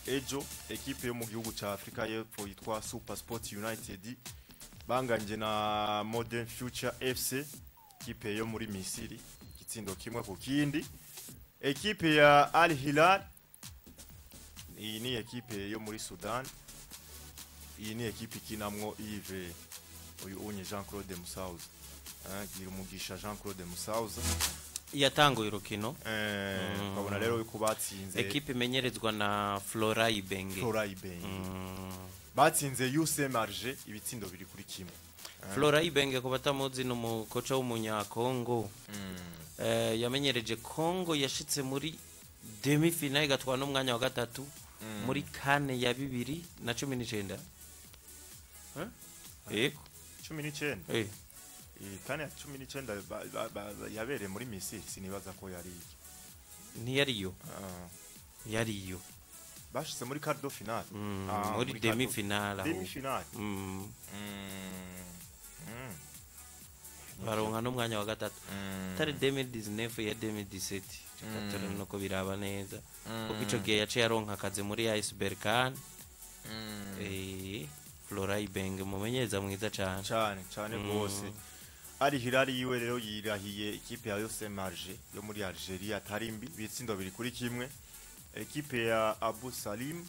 ejo ekipe yo mu gihugu ca Afrika y'Epfo yitwa Super Sport United banganje na Modern Future FC, ekipe yo muri Misiri, igitsindo kimwe ku kindi. Ekipe ya Al Hilal, iyi ni ekipe yo muri Sudan, iyi ni ekipe ikinamwo Yves uyu unye Jean-Claude Musauza, gira umugisha Jean-Claude Musauza yatanguye urukino babona rero yuko batsinze ekipe imenyerezwa na Flora Ibenge batsinze USM Alger ibitsindo biri kuri kimwe. Flora Ibenge ko batamuzi no mukoca w'umunyakongo yamenyereje Kongo yashitse muri demi finale igatwara n'umwanya wa gatatu muri kane ya 2019 eko 19 kane ya 19 yabereye muri Misiri, sinibaza ko yari ntiyariyo yariyo bashitse muri quart de finale muri demi finale baronka n'umwanya wa gatatu tari 2019 ya 2017 cyakatara nuko biraba neza kuko ico gihe yaciye aronka akazi muri AS Berkane. Flora Ibenge mumenyereza mwiza cyane rwose. Ari Hilal yiwe rero yirahiye ikipe ya USM Alger yo muri Algeria tarimbi bitsindo biri kuri kimwe. Ekipe ya Abu Salim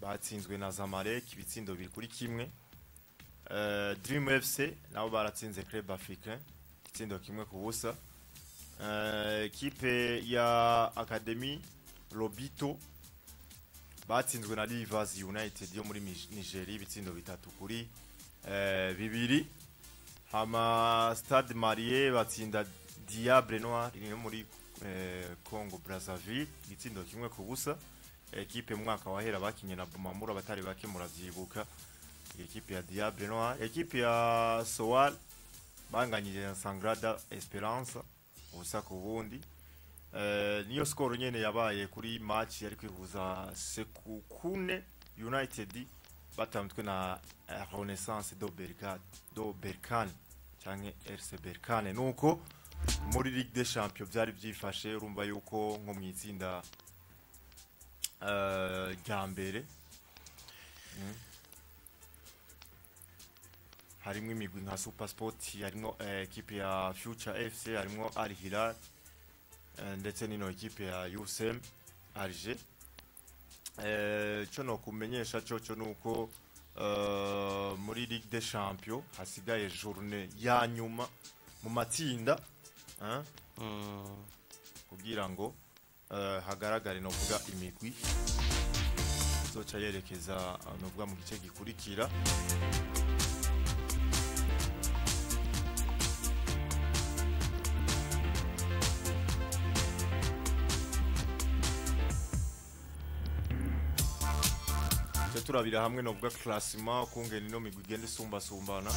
batsinzwe na Zamalek bitsindo biri kuri kimwe. Dream FC nabo baratsinze Club Africain bitsindo kimwe ku busa. Ekipe ya Academy Lobito batsinzwe na Rivers United yo muri Nigeria bitsindo bitatu kuri bibiri. Hama Stade Marie batsinda Diable Noir iri muri Congo Brazzaville bitsindo kimwe ku busa. Ekipe mwaka wahera bakinye na Bumamura batari bake muravyibuka, ekipe ya Diable Noir. Ekipe ya Sowal banganyije na Sangrada Esperance ubusa ku bundi. Niyo score nyene yabaye kuri match yari kwihuza Sekukune United batamtwe na Renaissance do Berkane canke RC Berkane. Nuko muri Ligue des Champions byari byifashe, urumva yuko nko mwitsinda rya mbere harimo imigwi nka Super Sport, harimo ekipe ya Future FC, harimo Al Hilal ndetse n'ino ekipe ya USM Alger. Cyo no kumenyesha cyo nuko muri Ligue des Champions hasigaye journée ya nyuma mu matsinda kugira ngo hagaragare no kuvuga imigwi zoca yerekeza no kuvuga mu gice gikurikira. Turabira hamwe no kuvuga classement kungene no migwi igenda isumbasumbana.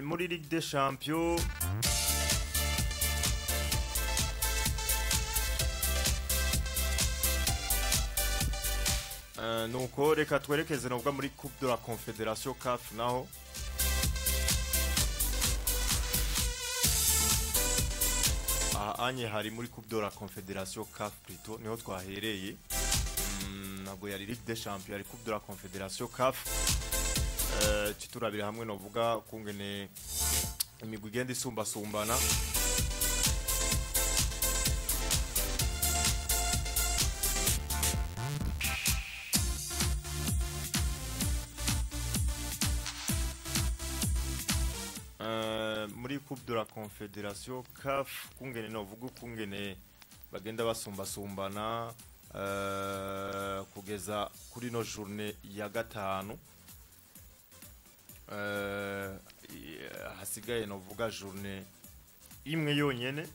Muri Ligue des Champions nuko reka twerekeze no muri Coupe de la Confédération CAF naho anye hari muri Coupe de la Confédération CAF plutôt niho twahereye, nabwo yari Ligue des Champions yari Coupe de la Confédération CAF. Turabira hamwe no vuga kungene imigwi igenda isumbasumbana. Muri Coupe de la Confédération CAF kungene no vuga kungene bagenda basumbasumbana kugeza kuri no journée ya gatanu. Hasigaye no vuga journée imwe yonyene